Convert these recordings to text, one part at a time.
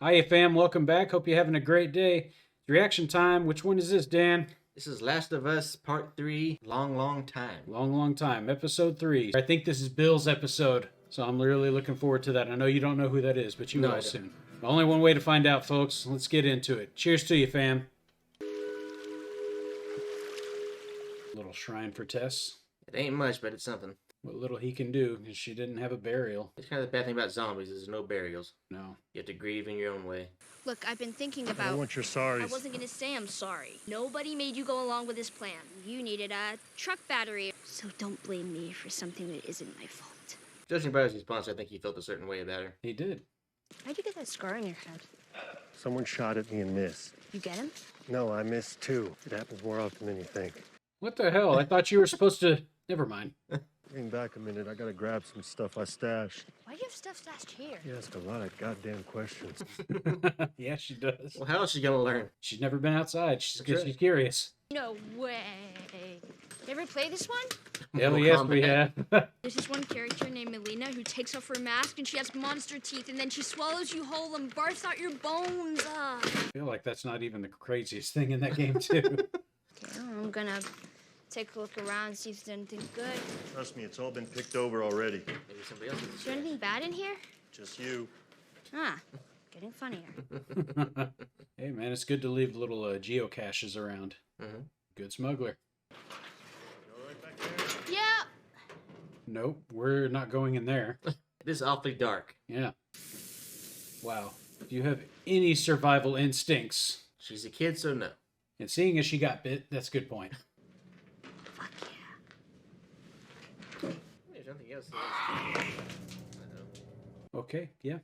Hiya, fam. Welcome back. Hope you're having a great day. Reaction time. Which one is this, Dan? This is Last of Us Part 3, Long Time. Long time. Episode 3. I think this is Bill's episode, so I'm really looking forward to that. I know you don't know who that is, but you will soon. Only one way to find out, folks. Let's get into it. Cheers to you, fam. Little shrine for Tess. It ain't much, but it's something. What little he can do, because she didn't have a burial. It's kind of the bad thing about zombies, is there's no burials. No. You have to grieve in your own way. Look, I've been thinking about... I don't want your sorries. I wasn't going to say I'm sorry. Nobody made you go along with this plan. You needed a truck battery. So don't blame me for something that isn't my fault. Judging by his response, I think he felt a certain way about her. He did. How'd you get that scar on your head? Someone shot at me and missed. You get him? No, I missed too. It happens more often than you think. What the hell? I thought you were supposed to... Never mind. Hang back a minute. I gotta grab some stuff I stashed. Why do you have stuff stashed here? You ask a lot of goddamn questions. Yeah, she does. Well, how is she gonna learn? She's never been outside. She's That's right. curious. No way. You ever play this one? Hell yes, we have. There's this one character named Melina who takes off her mask and she has monster teeth and then she swallows you whole and barfs out your bones. I feel like that's not even the craziest thing in that game, too. Okay, I'm gonna take a look around, see if there's anything good. Trust me, it's all been picked over already. Maybe somebody else Is there anything bad in here? Just you. Ah, getting funnier. Hey, man, it's good to leave little geocaches around. Mm-hmm. Good smuggler. You all right back there? Yeah. Nope, we're not going in there. This is awfully dark. Yeah. Wow. Do you have any survival instincts? She's a kid, so no. And seeing as she got bit, that's a good point. Fuck yeah. There's nothing else. Uh-oh. Okay, yeah.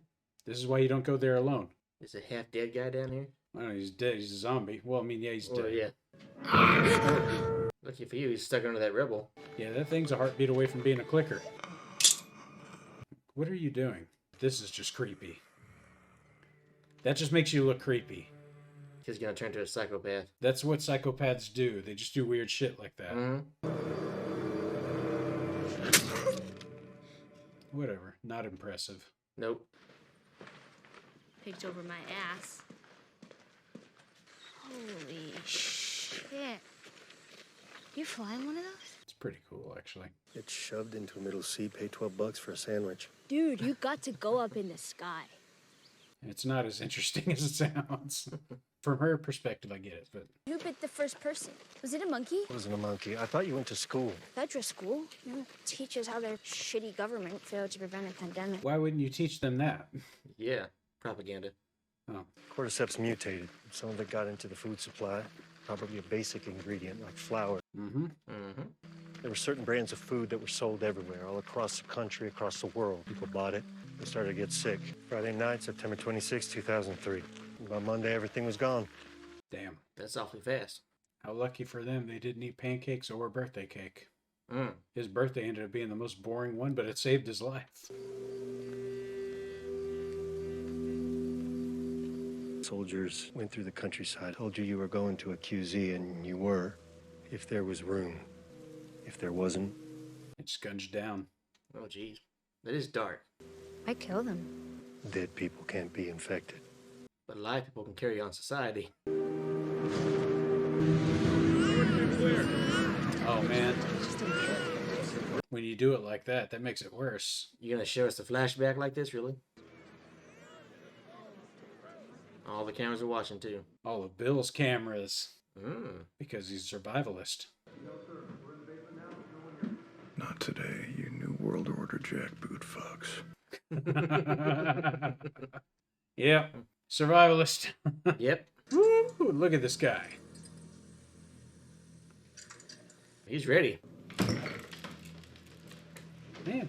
This is why you don't go there alone. There's a half-dead guy down here. I don't know, he's dead. He's a zombie. Well, I mean, yeah, he's dead. Oh, yeah. Lucky for you, he's stuck under that rubble. Yeah, that thing's a heartbeat away from being a clicker. What are you doing? This is just creepy. That just makes you look creepy. He's gonna turn to a psychopath. That's what psychopaths do. They just do weird shit like that. Mm-hmm. Whatever. Not impressive. Nope. Picked over my ass. Holy shit. You flying one of those? It's pretty cool, actually. Get shoved into a middle seat, pay $12 for a sandwich. Dude, you got to go up in the sky. It's not as interesting as it sounds. From her perspective, I get it, but... Who bit the first person? Was it a monkey? It wasn't a monkey. I thought you went to school. Federal school. Teaches how their shitty government failed to prevent a pandemic. Why wouldn't you teach them that? Yeah. Propaganda. Oh. Cordyceps mutated. Some of it got into the food supply. Probably a basic ingredient like flour. Mm-hmm. Mm-hmm. There were certain brands of food that were sold everywhere, all across the country, across the world. People bought it. They started to get sick. Friday night, September 26, 2003. By Monday, everything was gone. Damn. That's awfully fast. How lucky for them they didn't eat pancakes or birthday cake. Mm. His birthday ended up being the most boring one, but it saved his life. Soldiers went through the countryside, told you were going to a QZ, and you were, if there was room. If there wasn't, It scunged down. Oh, geez. That is dark. I killed him. dead people can't be infected. But alive people can carry on society. Oh, man. When you do it like that, that makes it worse. You gonna show us a flashback like this, really? All the cameras are watching, too. All of Bill's cameras. Mm. Because he's a survivalist. Not today, you New World Order jackboot fucks. Yep. Survivalist. Yep. Woo, look at this guy. He's ready. Man.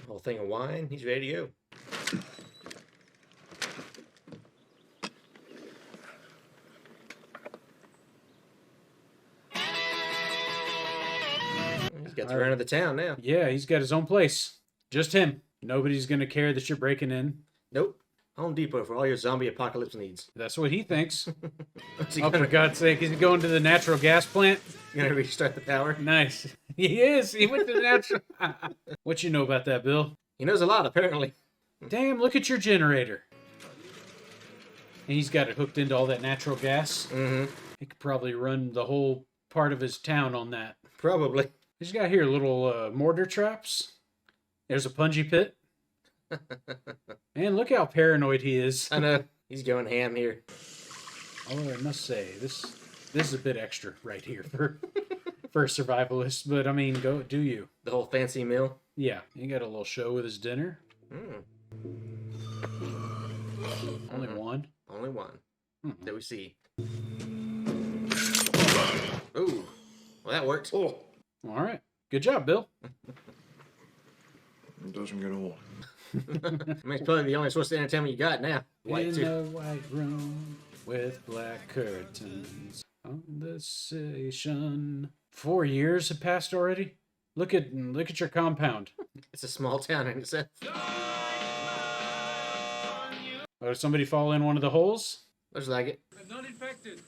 Whole thing of wine, he's ready to go. He's got the run of the town now. Yeah, he's got his own place. Just him. Nobody's going to care that you're breaking in. Nope. Home Depot for all your zombie apocalypse needs. That's what he thinks. What's he Oh, for gonna, God's sake. Is he going to the natural gas plant? gonna restart the power? Nice. He is. He went to the natural... What you know about that, Bill? He knows a lot, apparently. Damn, look at your generator. And he's got it hooked into all that natural gas. Mm-hmm. He could probably run the whole part of his town on that. Probably. He's got here little mortar traps. There's a punji pit. Man, look how paranoid he is. I know. He's going ham here. Although I must say, this is a bit extra right here for a survivalist. But I mean, go do you. The whole fancy meal. Yeah, he got a little show with his dinner. Only one. Only one that we see. Ooh. Well, that worked. Oh. All right. Good job, Bill. It doesn't get old. I mean, it's probably the only source of entertainment you got now. White, In too. a white room with black curtains on the station. 4 years have passed already. Look at your compound. It's a small town in itself. Oh, did somebody fall in one of the holes? Looks like it. I'm not infected.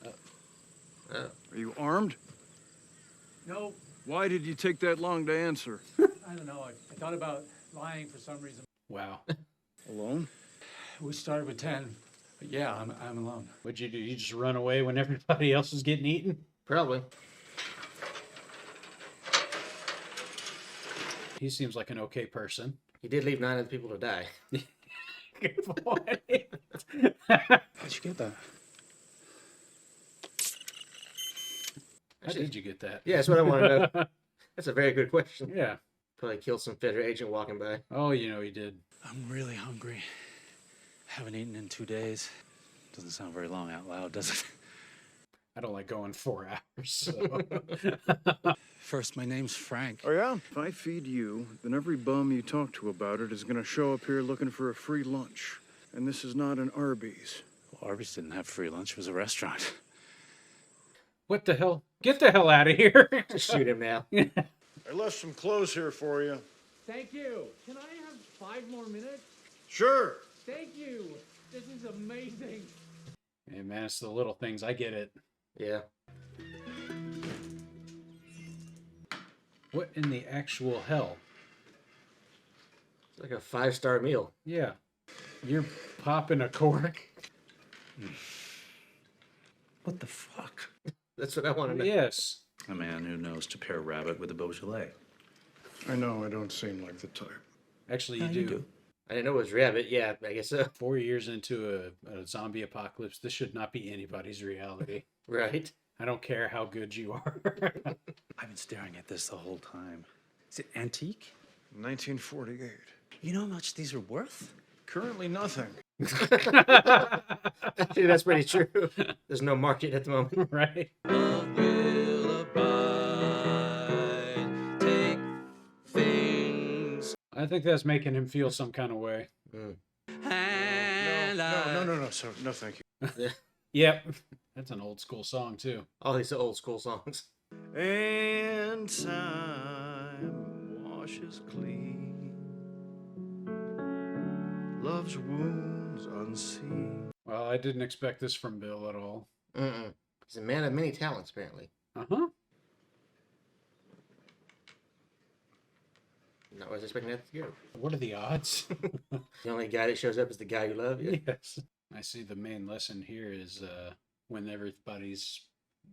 Are you armed? No, Why did you take that long to answer? I don't know. I thought about lying for some reason. Wow. Alone? We started with 10. But yeah, I'm alone. What'd you do? You just run away when everybody else was getting eaten? Probably. He seems like an okay person. He did leave 9 other people to die. Good boy. How'd you get that? How did you get that? Yeah, that's what I want to know. That's a very good question. Yeah. Probably killed some federal agent walking by. Oh, you know he did. I'm really hungry. Haven't eaten in 2 days. Doesn't sound very long out loud, does it? I don't like going 4 hours. So. First, my name's Frank. Oh, yeah? If I feed you, then every bum you talk to about it is going to show up here looking for a free lunch. And this is not an Arby's. Well, Arby's didn't have free lunch. It was a restaurant. What the hell? Get the hell out of here. Just shoot him now. I left some clothes here for you. Thank you. Can I have 5 more minutes? Sure. Thank you. This is amazing. Hey, man, it's the little things. I get it. Yeah. What in the actual hell? It's like a 5-star meal. Yeah. You're popping a cork? What the fuck? That's what I want to know. Yes. A man who knows to pair rabbit with a Beaujolais. I know I don't seem like the type. Actually, you do. I didn't know it was rabbit. Yeah, I guess so. 4 years into a zombie apocalypse, this should not be anybody's reality. Right. I don't care how good you are. I've been staring at this the whole time. Is it antique? 1948. You know how much these are worth? Currently nothing. Actually, that's pretty true. There's no market at the moment. Right? I think that's making him feel some kind of way. No, sir. No, thank you. Yep. That's an old school song, too. All these old school songs. And time washes clean. Love's wounds unseen. Well, I didn't expect this from Bill at all. Mm-mm. He's a man of many talents, apparently. Uh-huh. Not what I was expecting that to go. What are the odds? The only guy that shows up is the guy you love. Yeah. Yes. I see the main lesson here is when everybody's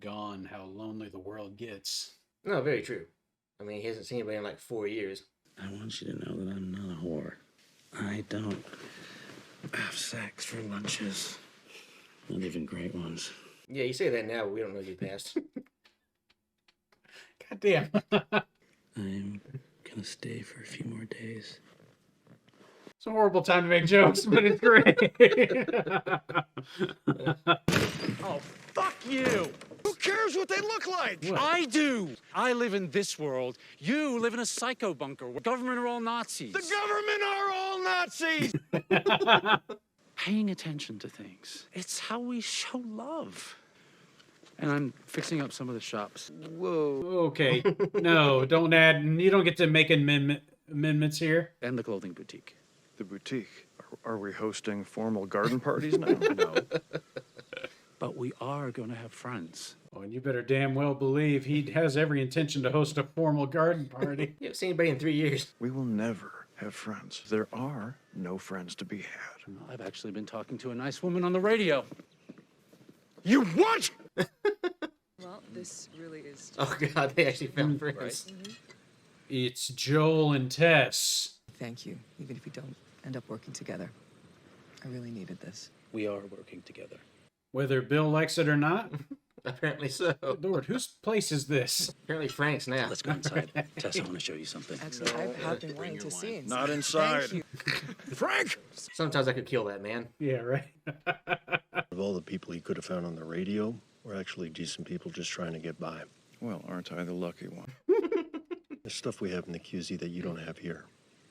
gone, how lonely the world gets. No, very true. I mean, he hasn't seen anybody in like 4 years. I want you to know that I'm not a whore. I don't have sex for lunches. Not even great ones. Yeah, you say that now, but we don't know your past. God damn. I'm gonna stay for a few more days. It's a horrible time to make jokes, but it's great. Oh, fuck you. Who cares what they look like? What? I do. I live in this world. You live in a psycho bunker where government are all Nazis. The government are all Nazis! Paying attention to things. It's how we show love. And I'm fixing up some of the shops. Whoa. Okay. No, don't add. You don't get to make amendments here. And the clothing boutique. The boutique. Are we hosting formal garden parties now? No. But we are going to have friends. Oh, and you better damn well believe he has every intention to host a formal garden party. You haven't seen anybody in 3 years. We will never have friends. There are no friends to be had. Well, I've actually been talking to a nice woman on the radio. You what? Well, this really is. Oh God, they actually found friends. It's Joel and Tess. Thank you, even if we don't end up working together. I really needed this. We are working together. Whether Bill likes it or not. Apparently so. Lord, whose place is this? Apparently Frank's now. Let's go inside. Tess, I want to show you something. Actually, I have been wanting to see it. Not inside. Thank you. Frank! Sometimes I could kill that man. Yeah, right. Of all the people he could have found on the radio, were actually decent people just trying to get by. Well, aren't I the lucky one? There's stuff we have in the QZ that you don't have here.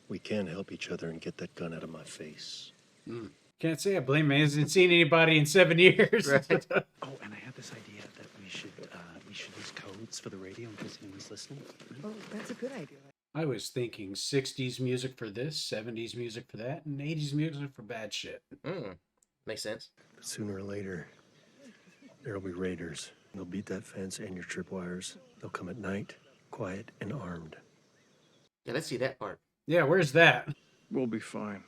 We can help each other and get that gun out of my face. Can't say I blame him. He hasn't seen anybody in 7 years. Right. Oh, and I had this idea that we should use codes for the radio in case anyone's listening. Oh, that's a good idea. I was thinking 60s music for this, 70s music for that, and 80s music for bad shit. Makes sense. But sooner or later, there'll be raiders. They'll beat that fence and your tripwires. They'll come at night, quiet and armed. Yeah, let's see that part. Yeah, where's that? We'll be fine.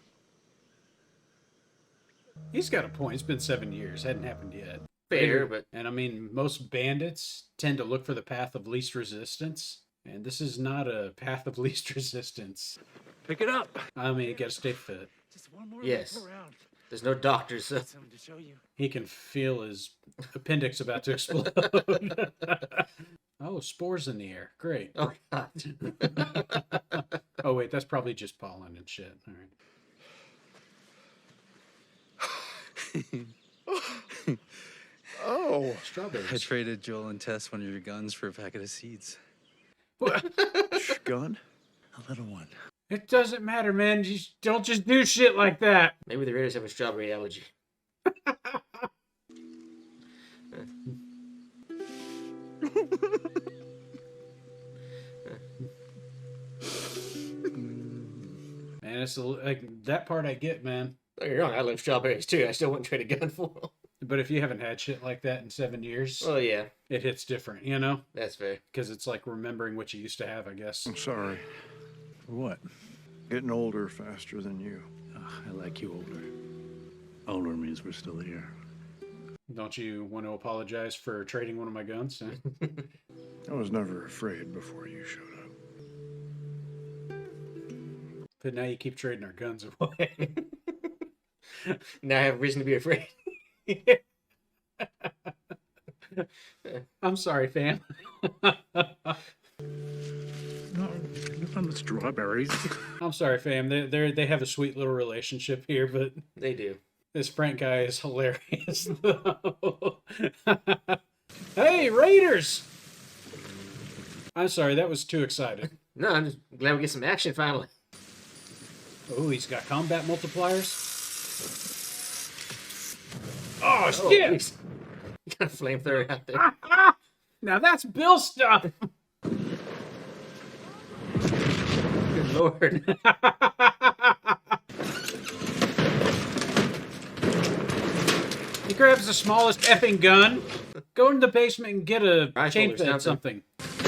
He's got a point. It's been 7 years. Hadn't happened yet. Fair, but And I mean, most bandits tend to look for the path of least resistance. And this is not a path of least resistance. Pick it up. I mean, you gotta stay fit. Just one more Yes. look around. there's no doctors, so Something to show you. He can feel his appendix about to explode. Oh, spores in the air. Great. oh God. Oh, wait, that's probably just pollen and shit. All right. Oh, Strawberries. I traded Joel and Tess one of your guns for a packet of seeds. gun? A little one. It doesn't matter, man. Don't just do shit like that. Maybe the Raiders have a strawberry allergy. Man, it's like that part I get, man. Don't get me wrong, I love strawberries too. I still wouldn't trade a gun for them. But if you haven't had shit like that in 7 years, Oh yeah, it hits different, you know? that's fair. Because it's like remembering what you used to have, I guess. I'm sorry. What? Getting older faster than you. I like you older. Older means we're still here. Don't you want to apologize for trading one of my guns? Huh? I was never afraid before you showed up. But now you keep trading our guns away. Now I have reason to be afraid. I'm sorry, fam. No, not the strawberries. I'm sorry, fam. They have a sweet little relationship here, but They do. this Frank guy is hilarious. Though. Hey, Raiders! I'm sorry, that was too excited. No, I'm just glad we get some action finally. Oh, he's got combat multipliers. Oh, Oh, shit! geez. You got a flamethrower out there. Now that's Bill stuff. Good lord. He grabs the smallest effing gun. Go into the basement and get a Rifle chain or fed something. something.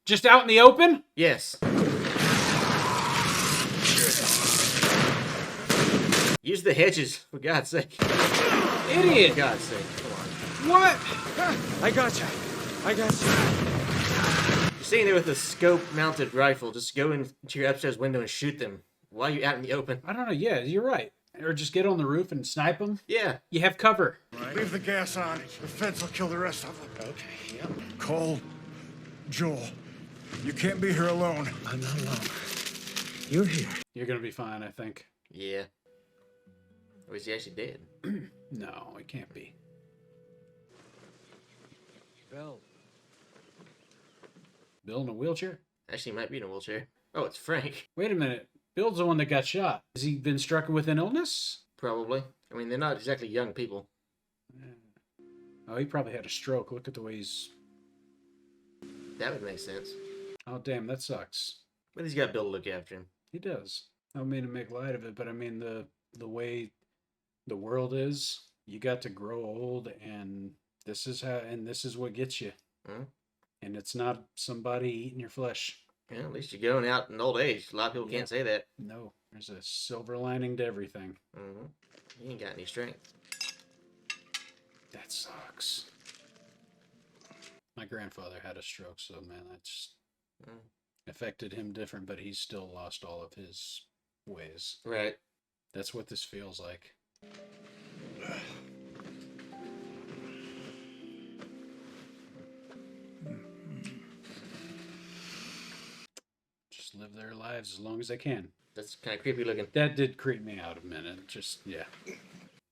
Just out in the open? Yes. Use the hedges, for God's sake. Idiot! For God's sake. Come on. What? I gotcha. I gotcha. You're sitting there with a scope-mounted rifle. Just go into your upstairs window and shoot them while you're out in the open. I don't know. Yeah, you're right. Or just get on the roof and snipe them. Yeah. You have cover. Leave the gas on. The feds will kill the rest of them. Okay, yep. Cole, Joel, you can't be here alone. I'm not alone. You're here. You're gonna be fine, I think. Yeah. Or is he actually dead? No, it can't be. Bill. Bill in a wheelchair? Actually, he might be in a wheelchair. Oh, it's Frank. Wait a minute. Bill's the one that got shot. Has he been struck with an illness? Probably. I mean, they're not exactly young people. Oh, he probably had a stroke. Look at the way he's... That would make sense. Oh, damn, that sucks. But he's got Bill to look after him. He does. I don't mean to make light of it, but I mean the way the world is, you got to grow old, and this is what gets you. Hmm? And it's not somebody eating your flesh. Yeah, at least you're going out in old age. A lot of people can't say that. No, there's a silver lining to everything. Mm-hmm. You ain't got any strength. That sucks. My grandfather had a stroke, so man, that just affected him different, but he still lost all of his ways. Right. That's what this feels like. Just live their lives as long as they can. That's kind of creepy looking. That did creep me out a minute. Just, yeah.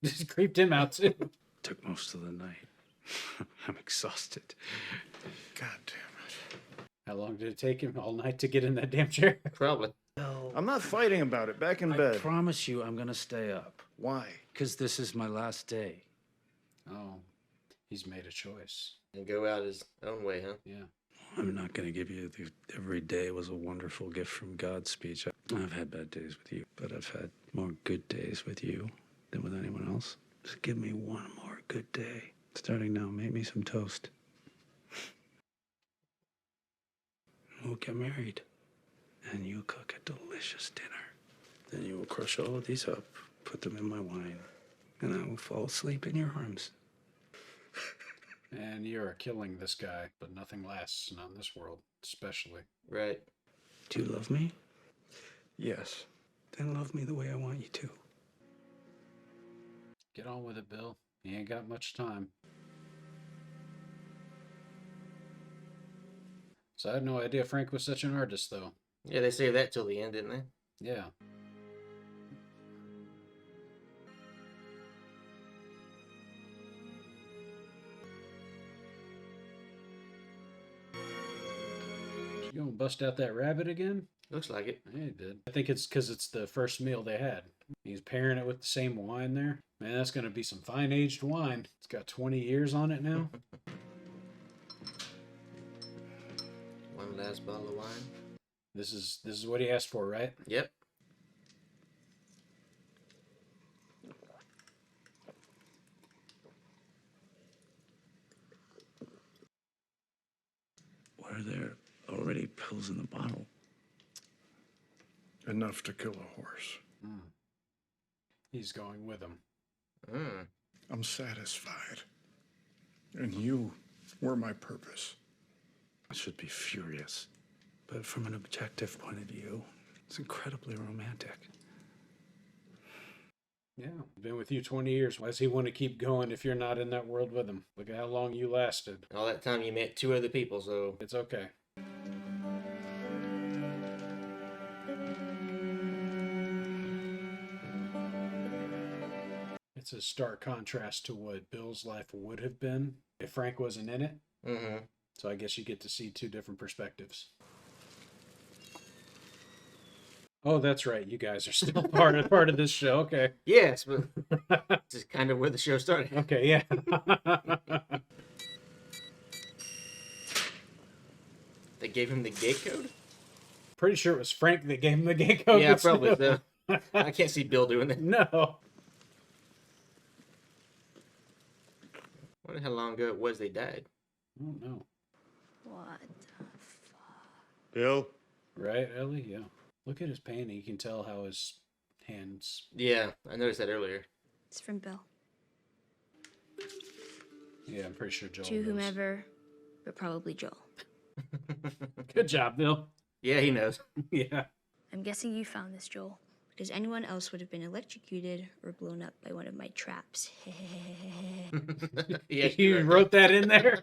Just creeped him out too. Took most of the night. I'm exhausted. God damn it. How long did it take him? All night to get in that damn chair? Probably. No. I'm not fighting about it. Back in I bed. promise you I'm gonna stay up. Why? Because this is my last day. Oh, he's made a choice. And go out his own way, huh? Yeah. I'm not gonna give you the every day was a wonderful gift from God speech. I've had bad days with you, but I've had more good days with you than with anyone else. Just give me one more good day. Starting now, make me some toast. We'll get married. And you cook a delicious dinner. Then you will crush all of these up, put them in my wine, and I will fall asleep in your arms. And you are killing this guy, but nothing lasts, not in this world, especially. Right. Do you love me? Yes. Then love me the way I want you to. Get on with it, Bill. You ain't got much time. So I had no idea Frank was such an artist, though. Yeah, they saved that till the end, didn't they? Yeah. You gonna bust out that rabbit again? Looks like it. Yeah, he did. I think it's because it's the first meal they had. He's pairing it with the same wine there. Man, that's gonna be some fine aged wine. It's got 20 years on it now. One last bottle of wine. This is what he asked for, right? Yep. Were there already pills in the bottle? Enough to kill a horse. He's going with him. Mm. I'm satisfied. And you were my purpose. I should be furious. But from an objective point of view, it's incredibly romantic. Yeah, been with you 20 years. Why does he want to keep going if you're not in that world with him? Look at how long you lasted. All that time you met two other people, so It's okay. It's a stark contrast to what Bill's life would have been if Frank wasn't in it. mm-hmm. So I guess you get to see two different perspectives. Oh, that's right. You guys are still part of this show. Okay. Yes, but this is kind of where the show started. Okay, yeah. They gave him the gate code? Pretty sure it was Frank that gave him the gate code. Yeah, but probably still. so. I can't see Bill doing that. No. I wonder how long ago it was they died. I don't know. What the fuck? Bill? Right, Ellie? Yeah. Look at his painting. You can tell how his hands. Yeah, I noticed that earlier. It's from Bill. Yeah, I'm pretty sure Joel. To knows. whomever, but probably Joel. Good job, Bill. Yeah, he knows. Yeah. I'm guessing you found this, Joel, because anyone else would have been electrocuted or blown up by one of my traps. Yeah, You wrote that in there?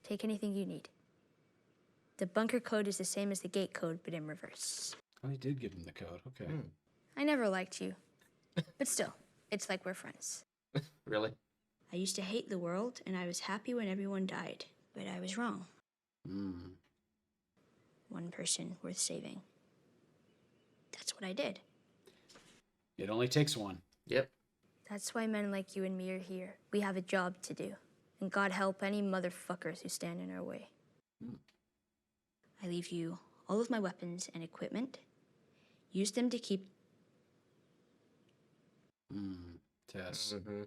Take anything you need. The bunker code is the same as the gate code, but in reverse. Oh, he did give him the code. Okay. I never liked you. But still, it's like we're friends. Really? I used to hate the world, and I was happy when everyone died. But I was wrong. Mm. One person worth saving. That's what I did. It only takes one. Yep. That's why men like you and me are here. We have a job to do. And God help any motherfuckers who stand in our way. I leave you all of my weapons and equipment. Use them to keep... Tess. Mm-hmm.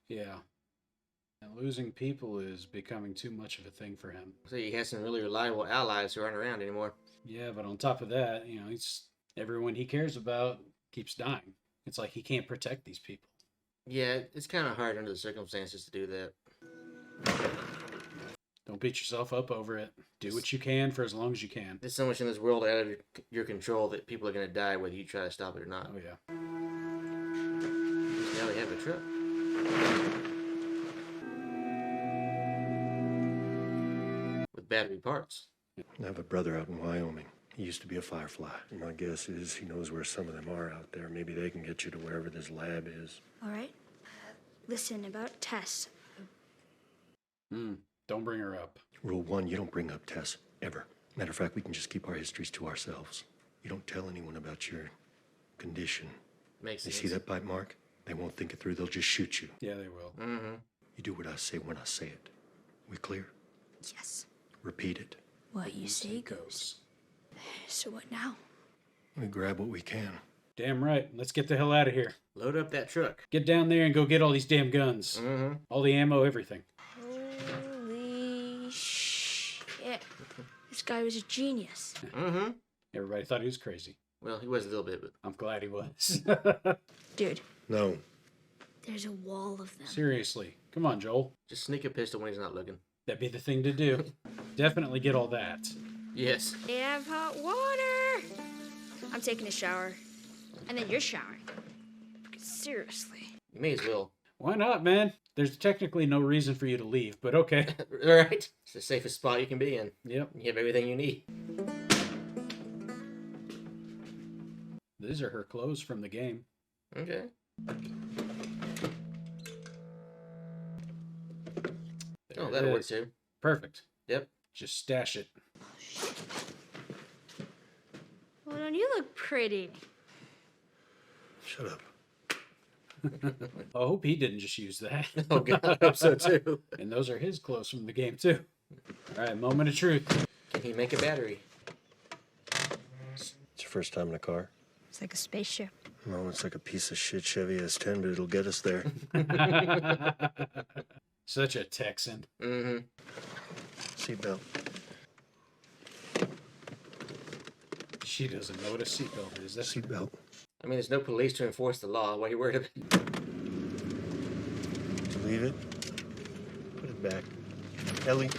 Yeah. And losing people is becoming too much of a thing for him. So he has some really reliable allies who aren't around anymore. Yeah, but on top of that, everyone he cares about keeps dying. It's like he can't protect these people. Yeah, it's kind of hard under the circumstances to do that. Don't beat yourself up over it. Do what you can for as long as you can. There's so much in this world out of your control that people are going to die whether you try to stop it or not. Oh, yeah. Now they have a truck. With battery parts. I have a brother out in Wyoming. He used to be a firefly. My guess is he knows where some of them are out there. Maybe they can get you to wherever this lab is. All right. Listen, about Tess. Don't bring her up. Rule 1, you don't bring up Tess, ever. Matter of fact, we can just keep our histories to ourselves. You don't tell anyone about your condition. Makes They sense. see that bite mark, they won't think it through, they'll just shoot you. Yeah, they will. Mm-hmm. You do what I say when I say it. We clear? Yes. Repeat it. What you say goes. So what now? We grab what we can. Damn right. Let's get the hell out of here. Load up that truck. Get down there and go get all these damn guns. Mm-hmm. All the ammo, everything. Holy shit. This guy was a genius. Mm-hmm. Everybody thought he was crazy. Well, he was a little bit, but... I'm glad he was. Dude, No. there's a wall of them. Seriously. Come on, Joel. Just sneak a pistol when he's not looking. That'd be the thing to do. Definitely get all that. Yes. They have hot water. I'm taking a shower. And then you're showering. Seriously. You may as well. Why not, man? There's technically no reason for you to leave, but okay. Right? It's the safest spot you can be in. Yep. You have everything you need. These are her clothes from the game. Okay. Oh, that'll work too. Perfect. Yep. Just stash it. Well, don't you look pretty? Shut up. I hope he didn't just use that. Oh, God, I hope so too. And those are his clothes from the game, too. All right, moment of truth. Can he make a battery? It's your first time in a car? It's like a spaceship. No, it's like a piece of shit Chevy S10, but it'll get us there. Such a Texan. Mm-hmm. Seatbelt. She doesn't know what a seatbelt is. That's Seatbelt. I mean, there's no police to enforce the law. Why are you worried about it? Did you leave it? Put it back. Ellie.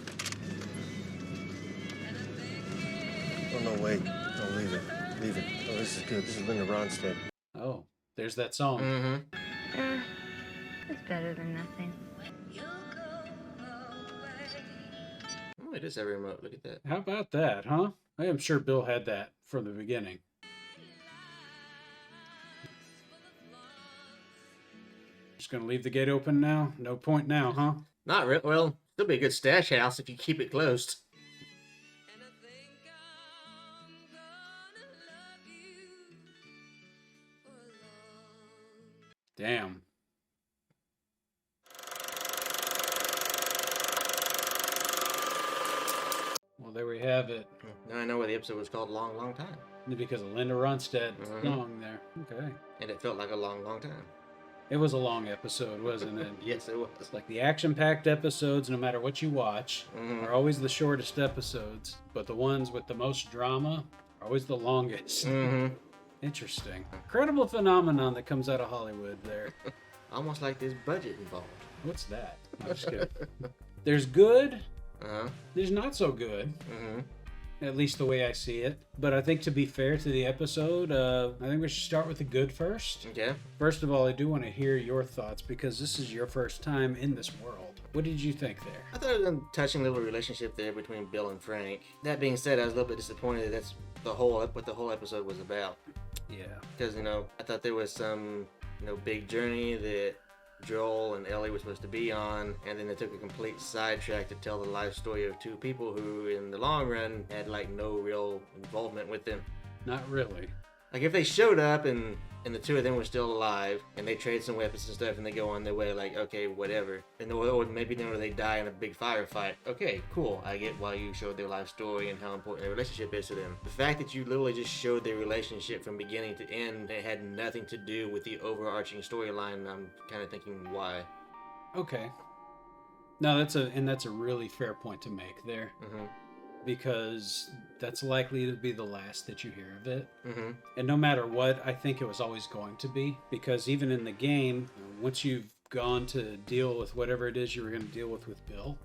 Oh, no, wait. No, leave it. Leave it. Oh, this is good. This is Linda Ronstadt. Oh, there's that song. Mm-hmm. It's better than nothing. Oh, it does have a remote. Look at that. How about that, huh? I am sure Bill had that from the beginning. Just gonna leave the gate open now? No point now, huh? Not real. Well, still be a good stash house if you keep it closed. Damn. Well, there we have it. Now I know why the episode was called Long, Long Time. Because of Linda Ronstadt song there. Okay. And it felt like a long, long time. It was a long episode, wasn't it? Yes, it was. Like the action-packed episodes, no matter what you watch, are always the shortest episodes, but the ones with the most drama are always the longest. Mm-hmm. Interesting. Incredible phenomenon that comes out of Hollywood there. Almost like there's budget involved. What's that? I'm just kidding. There's good, Uh-huh. there's not so good. Mm-hmm. At least the way I see it. But I think to be fair to the episode, I think we should start with the good first. Okay. First of all, I do want to hear your thoughts because this is your first time in this world. What did you think there? I thought it was a touching little relationship there between Bill and Frank. That being said, I was a little bit disappointed that's what the whole episode was about. Yeah. Because, I thought there was some, big journey that Joel and Ellie were supposed to be on, and then they took a complete sidetrack to tell the life story of two people who, in the long run, had, no real involvement with them. Not really. Like, if they showed up and the two of them were still alive, and they trade some weapons and stuff, and they go on their way, okay, whatever. And or maybe then they die in a big firefight. Okay, cool. I get why you showed their life story and how important their relationship is to them. The fact that you literally just showed their relationship from beginning to end, it had nothing to do with the overarching storyline, I'm kind of thinking, why? Okay. No, that's a really fair point to make there, because that's likely to be the last that you hear of it. And no matter what, I think it was always going to be, because even in the game, once you've gone to deal with whatever it is you were going to deal with Bill,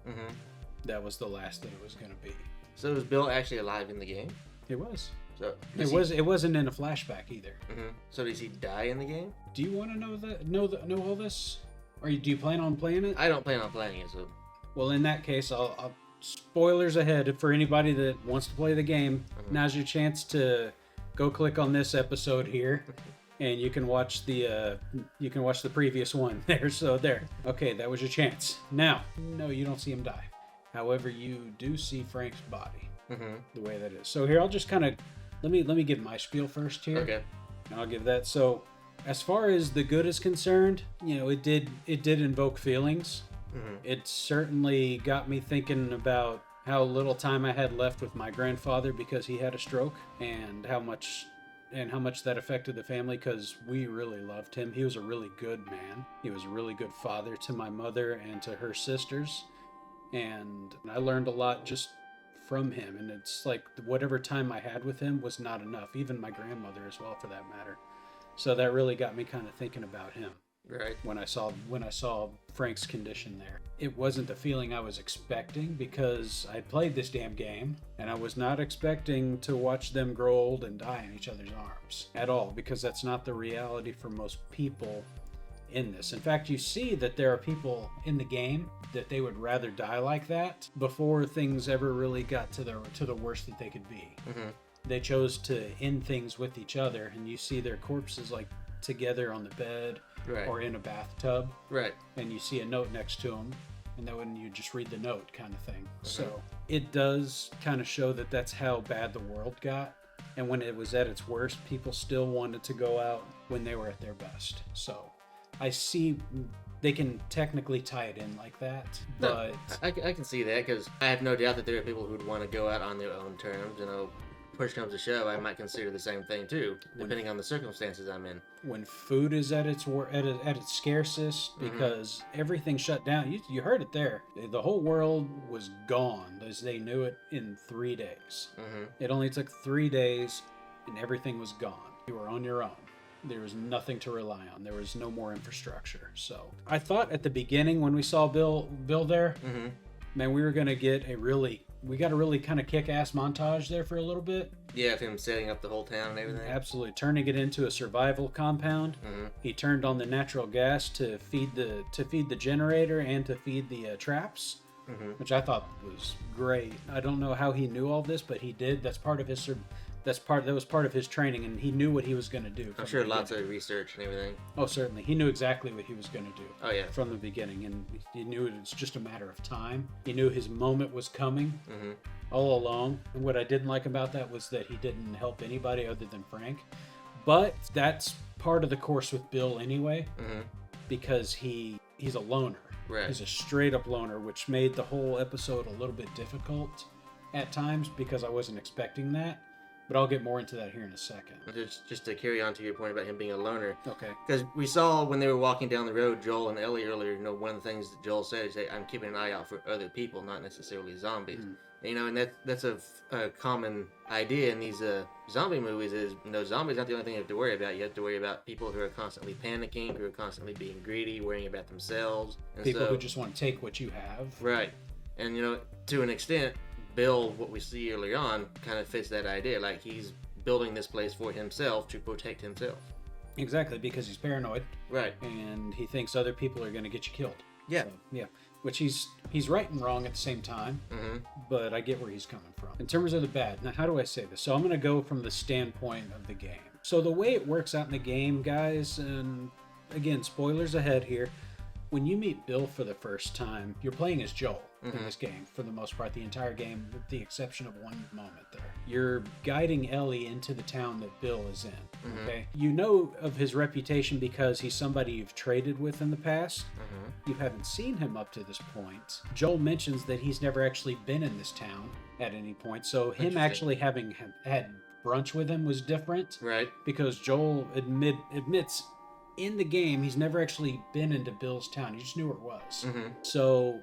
that was the last that it was going to be. So was Bill actually alive in the game? It was. So it wasn't in a flashback either. So does he die in the game? Do you want to know all this? Or do you plan on playing it? I don't plan on playing it, so. Well, in that case, I'll spoilers ahead for anybody that wants to play the game. Now's your chance to go click on this episode here, and you can watch the previous one there. So there. Okay, that was your chance. Now, no, you don't see him die. However, you do see Frank's body. The way that is. So here, I'll just kind of let me give my spiel first here. Okay. And I'll give that. So, as far as the good is concerned, it did invoke feelings. It certainly got me thinking about how little time I had left with my grandfather because he had a stroke, and how much that affected the family, because we really loved him. He was a really good man. He was a really good father to my mother and to her sisters, and I learned a lot just from him. And it's like whatever time I had with him was not enough. Even my grandmother as well, for that matter. So that really got me kind of thinking about him. Right. When I saw Frank's condition there, it wasn't the feeling I was expecting, because I played this damn game and I was not expecting to watch them grow old and die in each other's arms at all, because that's not the reality for most people in this. In fact, you see that there are people in the game that they would rather die like that before things ever really got to the worst that they could be. They chose to end things with each other, and you see their corpses like together on the bed, right, or in a bathtub, right, and you see a note next to them, and then when you just read the note kind of thing. So it does kind of show that that's how bad the world got, and when it was at its worst, people still wanted to go out when they were at their best. So I see they can technically tie it in like that, but I can see that, because I have no doubt that there are people who would want to go out on their own terms. Push comes to shove, I might consider the same thing too, depending on the circumstances I'm in. When food is at its scarcest, because everything shut down. You heard it there. The whole world was gone as they knew it in 3 days. It only took 3 days, and everything was gone. You were on your own. There was nothing to rely on. There was no more infrastructure. So I thought at the beginning when we saw Bill there, man, we got a really kind of kick-ass montage there for a little bit. Yeah, of him setting up the whole town and everything. Absolutely, turning it into a survival compound. He turned on the natural gas to feed the generator and to feed the traps, which I thought was great. I don't know how he knew all this, but he did. That was part of his training, and he knew what he was going to do. I'm sure lots of research and everything. Oh, certainly. He knew exactly what he was going to do. Oh, yeah. From the beginning, and he knew it was just a matter of time. He knew his moment was coming all along. And what I didn't like about that was that he didn't help anybody other than Frank. But that's part of the course with Bill anyway, because he's a loner. Right. He's a straight-up loner, which made the whole episode a little bit difficult at times, because I wasn't expecting that. But I'll get more into that here in a second. Just to carry on to your point about him being a loner. Okay. Because we saw when they were walking down the road, Joel and Ellie earlier, one of the things that Joel said is that I'm keeping an eye out for other people, not necessarily zombies. And that's a common idea in these zombie movies is, zombies not the only thing you have to worry about. You have to worry about people who are constantly panicking, who are constantly being greedy, worrying about themselves. And people who just want to take what you have. Right. And, to an extent, Bill, what we see earlier on, kind of fits that idea. Like, he's building this place for himself to protect himself. Exactly, because he's paranoid. Right. And he thinks other people are going to get you killed. Yeah. So, yeah. Which he's right and wrong at the same time. But I get where he's coming from. In terms of the bad, now how do I say this? So I'm going to go from the standpoint of the game. So the way it works out in the game, guys, and again, spoilers ahead here. When you meet Bill for the first time, you're playing as Joel in this game, for the most part, the entire game, with the exception of one moment there. You're guiding Ellie into the town that Bill is in, okay? You know of his reputation because he's somebody you've traded with in the past. You haven't seen him up to this point. Joel mentions that he's never actually been in this town at any point, so him actually having had brunch with him was different. Right. Because Joel admits in the game he's never actually been into Bill's town. He just knew where it was. So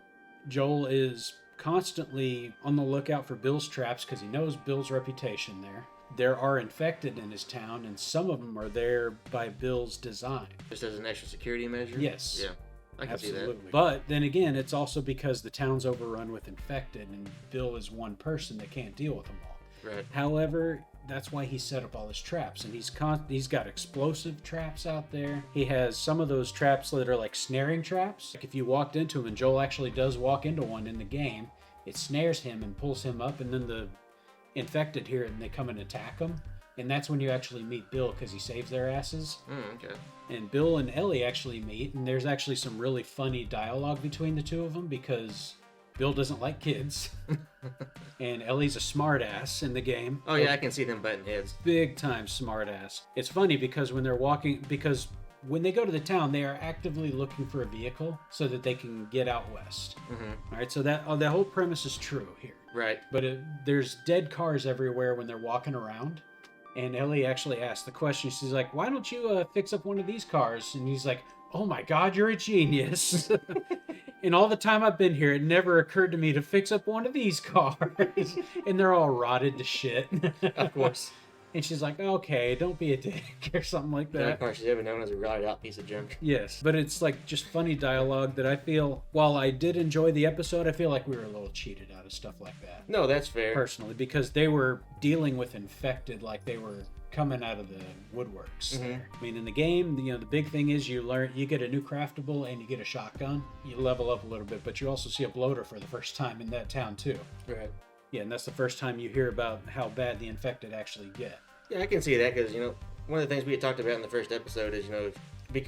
Joel is constantly on the lookout for Bill's traps because he knows Bill's reputation there. There are infected in his town, and some of them are there by Bill's design. Just as an extra security measure? Yes. Yeah, I can see Absolutely. that. But then again, it's also because the town's overrun with infected, and Bill is one person that can't deal with them all. Right. However, that's why he set up all his traps, and he's got explosive traps out there. He has some of those traps that are like snaring traps. Like if you walked into them, and Joel actually does walk into one in the game, it snares him and pulls him up, and then the infected here and they come and attack him. And that's when you actually meet Bill because he saves their asses. Okay. And Bill and Ellie actually meet, and there's actually some really funny dialogue between the two of them because Bill doesn't like kids. And Ellie's a smart ass in the game. Oh yeah, I can see them butting heads. Big time smart ass. It's funny because when they go to the town, they are actively looking for a vehicle so that they can get out west. Mm-hmm. All right, so that the whole premise is true here. Right. But there's dead cars everywhere when they're walking around. And Ellie actually asked the question. She's like, why don't you fix up one of these cars? And he's like, oh my God, you're a genius. And all the time I've been here, it never occurred to me to fix up one of these cars. And they're all rotted to shit. Of course. And she's like, okay, don't be a dick or something like The only that. car she's ever known as a rotted out piece of junk. Yes, but it's like just funny dialogue that I feel, while I did enjoy the episode, I feel like we were a little cheated out of stuff like that. No, that's fair. Personally, because they were dealing with infected like they were coming out of the woodworks. Mm-hmm. There. I mean, in the game, the big thing is you get a new craftable and you get a shotgun. You level up a little bit, but you also see a bloater for the first time in that town too. Right. Yeah, and that's the first time you hear about how bad the infected actually get. Yeah, I can see that because, one of the things we had talked about in the first episode is,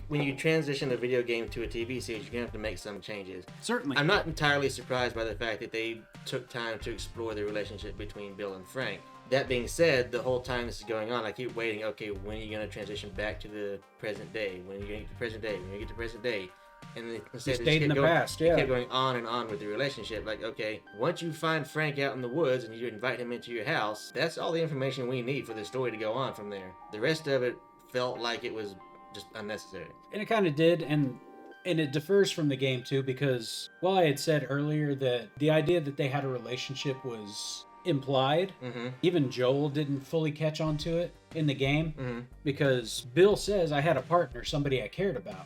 when you transition a video game to a TV series, you're going to have to make some changes. Certainly. I'm not entirely surprised by the fact that they took time to explore the relationship between Bill and Frank. That being said, the whole time this is going on, I keep waiting, okay, when are you going to transition back to the present day? When are you going to get to present day? When are you going to get to present day? And instead You stayed in the past, yeah. They kept going on and on with the relationship. Like, okay, once you find Frank out in the woods and you invite him into your house, that's all the information we need for the story to go on from there. The rest of it felt like it was just unnecessary. And it kind of did, and it differs from the game too, because while I had said earlier that the idea that they had a relationship was implied, even Joel didn't fully catch on to it in the game, because Bill says, I had a partner, somebody I cared about.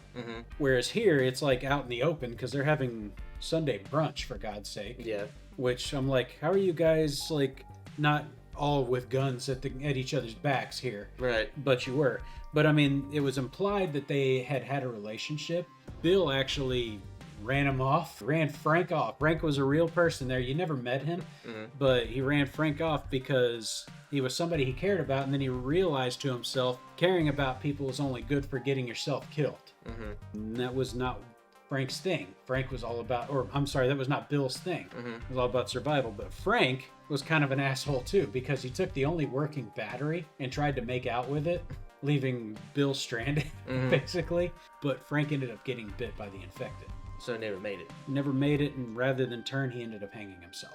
Whereas here, it's like out in the open, because they're having Sunday brunch, for God's sake. Yeah. Which I'm like, how are you guys, like, not all with guns at each other's backs here? Right. But you were. But I mean, it was implied that they had a relationship. Bill actually ran Frank off. Frank was a real person there. You never met him, but he ran Frank off because he was somebody he cared about, and then he realized to himself, caring about people is only good for getting yourself killed. And that was not Frank's thing. Frank was all about, or I'm sorry, that was not Bill's thing. It was all about survival. But Frank was kind of an asshole too, because he took the only working battery and tried to make out with it, leaving Bill stranded, basically. But Frank ended up getting bit by the infected. So never made it. Never made it, and rather than turn, he ended up hanging himself.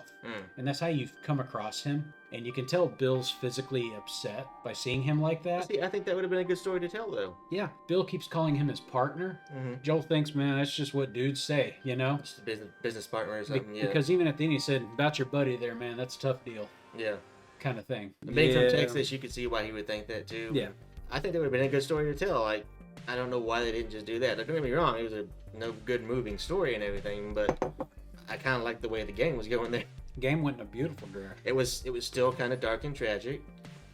And that's how you've come across him. And you can tell Bill's physically upset by seeing him like that. See, I think that would have been a good story to tell, though. Yeah, Bill keeps calling him his partner. Joel thinks, man, that's just what dudes say, you know? Just a business partner or something, yeah. Because even at the end he said, about your buddy there, man, that's a tough deal. Yeah. Kind of thing. Being from Texas, you could see why he would think that, too. Yeah. I think that would have been a good story to tell. Like, I don't know why they didn't just do that. Don't get me wrong, it was a no good moving story and everything, but I kind of liked the way the game was going there. Game went in a beautiful direction. It was still kind of dark and tragic.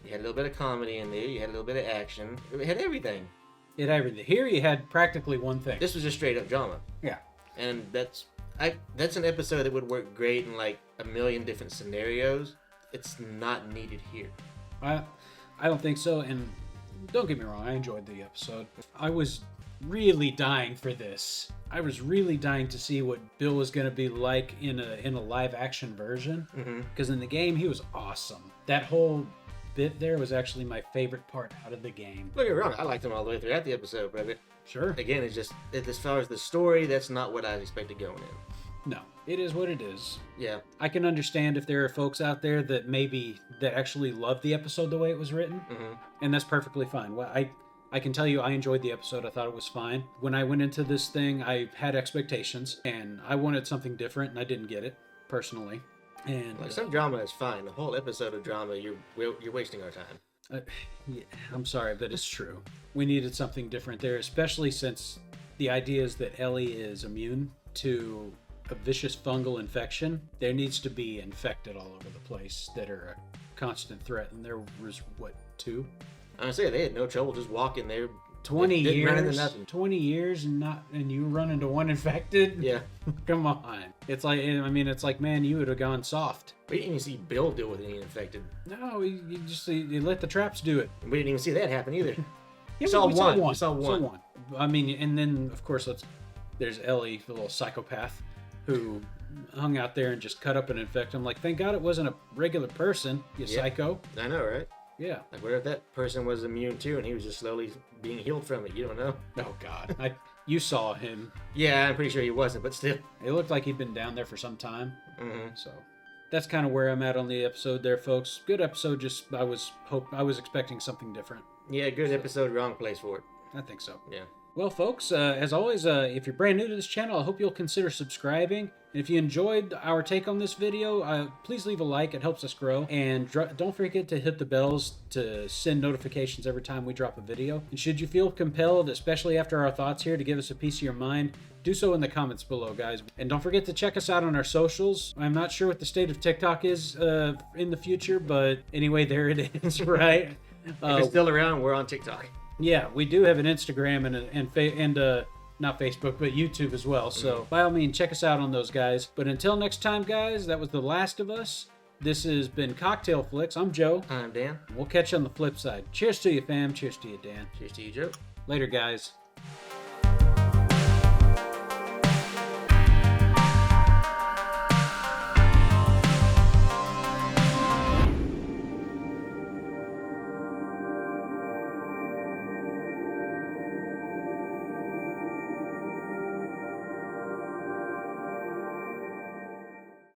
You had a little bit of comedy in there. You had a little bit of action. It had everything. It had everything. Here you had practically one thing. This was just straight up drama. Yeah. And that's an episode that would work great in like a million different scenarios. It's not needed here. I don't think so, and don't get me wrong, I enjoyed the episode. I was really dying for this. I was really dying to see what Bill was going to be like in a live action version, because in the game he was awesome. That whole bit there was actually my favorite part out of the game. Don't get me wrong, I liked him all the way throughout the episode, but Sure. again, it's just as far as the story, that's not what I expected going in. No, it is what it is. Yeah. I can understand if there are folks out there that actually love the episode the way it was written, and that's perfectly fine. Well, I I can tell you I enjoyed the episode. I thought it was fine. When I went into this thing, I had expectations, and I wanted something different, and I didn't get it, personally. And Like, some drama is fine. The whole episode of drama, you're wasting our time. yeah, I'm sorry, but it's true. We needed something different there, especially since the idea is that Ellie is immune to a vicious fungal infection. There needs to be infected all over the place that are a constant threat, and there was, what, 2? I say they had no trouble just walking there. 20 Didn't run into years, nothing. 20 years, and you run into one infected. Yeah. Come on, it's like, I mean, it's like, man, you would have gone soft. We didn't even see Bill deal with any infected. No, you let the traps do it. We didn't even see that happen either. Yeah, saw we one. Saw We saw one. I mean, and then of course there's Ellie, the little psychopath, who hung out there and just cut up and infect him. Like, thank God it wasn't a regular person, you Yeah. psycho. I know, right? Yeah. Like, what if that person was immune too, and he was just slowly being healed from it? You don't know. Oh God, you saw him. Yeah, I'm pretty sure he wasn't, but still. It looked like he'd been down there for some time. Mm-hmm. So that's kind of where I'm at on the episode there, folks. Good episode. Just I was expecting something different. Yeah, good episode, wrong place for it. I think so. Yeah. Well, folks, as always, if you're brand new to this channel, I hope you'll consider subscribing. And if you enjoyed our take on this video, please leave a like. It helps us grow. And don't forget to hit the bells to send notifications every time we drop a video. And should you feel compelled, especially after our thoughts here, to give us a piece of your mind, do so in the comments below, guys. And don't forget to check us out on our socials. I'm not sure what the state of TikTok is in the future, but anyway, there it is, right? If it's still around, we're on TikTok. Yeah, we do have an Instagram and not Facebook, but YouTube as well. So by all means, check us out on those, guys. But until next time, guys, that was The Last of Us. This has been Cocktail Flicks. I'm Joe. I'm Dan. We'll catch you on the flip side. Cheers to you, fam. Cheers to you, Dan. Cheers to you, Joe. Later, guys.